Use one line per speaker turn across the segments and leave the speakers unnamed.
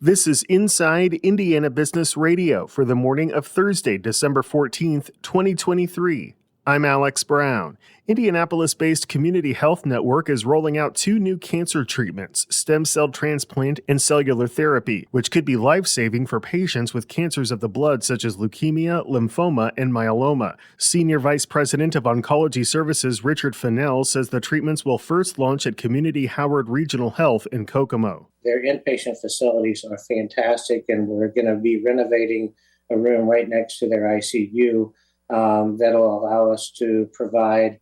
This is Inside Indiana Business Radio for the morning of Thursday, December 14th, 2023. I'm Alex Brown. Indianapolis-based Community Health Network is rolling out 2 new cancer treatments, stem cell transplant and cellular therapy, which could be life-saving for patients with cancers of the blood such as leukemia, lymphoma, and myeloma. Senior Vice President of Oncology Services Richard Fennell says the treatments will first launch at Community Howard Regional Health in Kokomo.
Their inpatient facilities are fantastic, and we're going to be renovating a room right next to their ICU that'll allow us to provide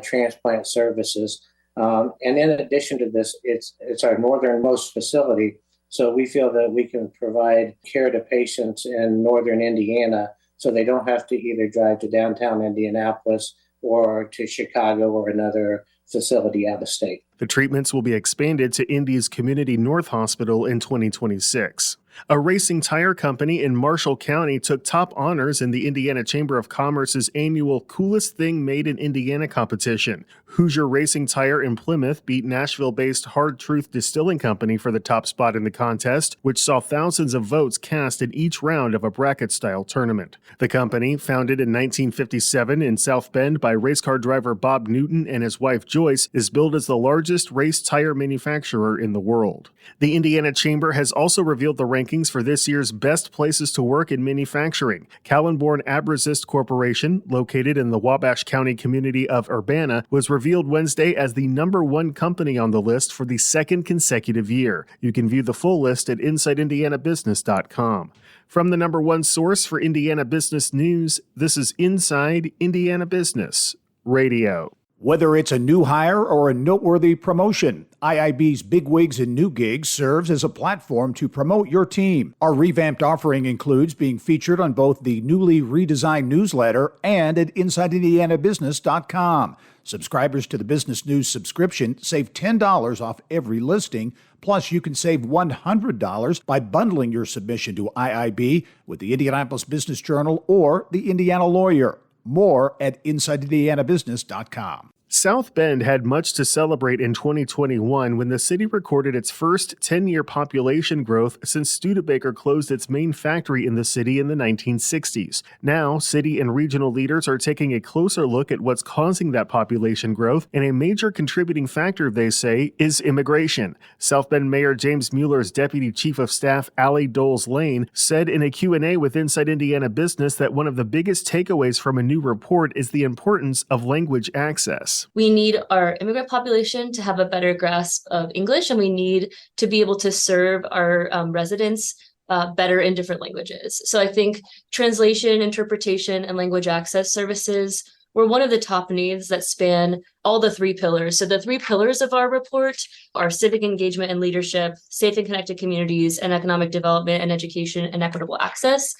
transplant services. And in addition to this, it's our northernmost facility, so we feel that we can provide care to patients in northern Indiana so they don't have to either drive to downtown Indianapolis or to Chicago or another facility out of state.
The treatments will be expanded to Indy's Community North Hospital in 2026. A racing tire company in Marshall County took top honors in the Indiana Chamber of Commerce's annual Coolest Thing Made in Indiana competition. Hoosier Racing Tire in Plymouth beat Nashville-based Hard Truth Distilling Company for the top spot in the contest, which saw thousands of votes cast in each round of a bracket-style tournament. The company, founded in 1957 in South Bend by race car driver Bob Newton and his wife Joyce, is billed as the largest race tire manufacturer in the world. The Indiana Chamber has also revealed the rankings for this year's best places to work in manufacturing. Callen-born Abrazist Corporation, located in the Wabash County community of Urbana, was revealed Wednesday as the #1 company on the list for the second consecutive year. You can view the full list at InsideIndianaBusiness.com. From the #1 source for Indiana business news, this is Inside Indiana Business Radio.
Whether it's a new hire or a noteworthy promotion, IIB's Bigwigs and New Gigs serves as a platform to promote your team. Our revamped offering includes being featured on both the newly redesigned newsletter and at InsideIndianaBusiness.com. Subscribers to the Business News subscription save $10 off every listing. Plus, you can save $100 by bundling your submission to IIB with the Indianapolis Business Journal or the Indiana Lawyer. More at InsideIndianaBusiness.com.
South Bend had much to celebrate in 2021 when the city recorded its first 10-year population growth since Studebaker closed its main factory in the city in the 1960s. Now, city and regional leaders are taking a closer look at what's causing that population growth, and a major contributing factor, they say, is immigration. South Bend Mayor James Mueller's Deputy Chief of Staff Allie Doles Lane said in a Q&A with Inside Indiana Business that one of the biggest takeaways from a new report is the importance of language access.
We need our immigrant population to have a better grasp of English, and we need to be able to serve our residents better in different languages. So I think translation, interpretation, and language access services were one of the top needs that span all the 3 pillars. So the 3 pillars of our report are civic engagement and leadership, safe and connected communities, and economic development and education and equitable access.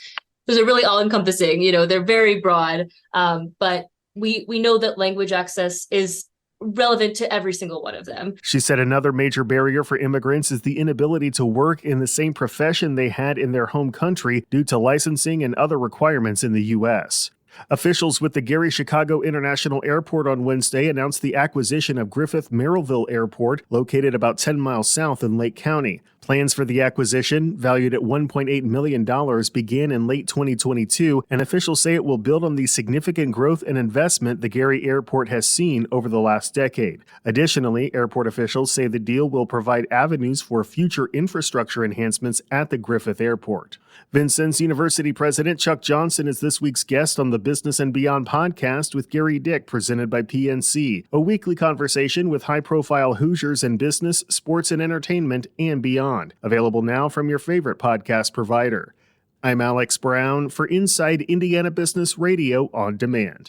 Those are really all-encompassing. They're very broad, but we know that language access is relevant to every single one of them.
She said another major barrier for immigrants is the inability to work in the same profession they had in their home country due to licensing and other requirements in the U.S. Officials with the Gary Chicago International Airport on Wednesday announced the acquisition of Griffith Merrillville Airport, located about 10 miles south in Lake County. Plans for the acquisition, valued at $1.8 million, began in late 2022, and officials say it will build on the significant growth and investment the Gary Airport has seen over the last decade. Additionally, airport officials say the deal will provide avenues for future infrastructure enhancements at the Griffith Airport. Vincennes University President Chuck Johnson is this week's guest on the Business and Beyond podcast with Gary Dick, presented by PNC, a weekly conversation with high-profile Hoosiers in business, sports, and entertainment, and beyond. Available now from your favorite podcast provider. I'm Alex Brown for Inside Indiana Business Radio on Demand.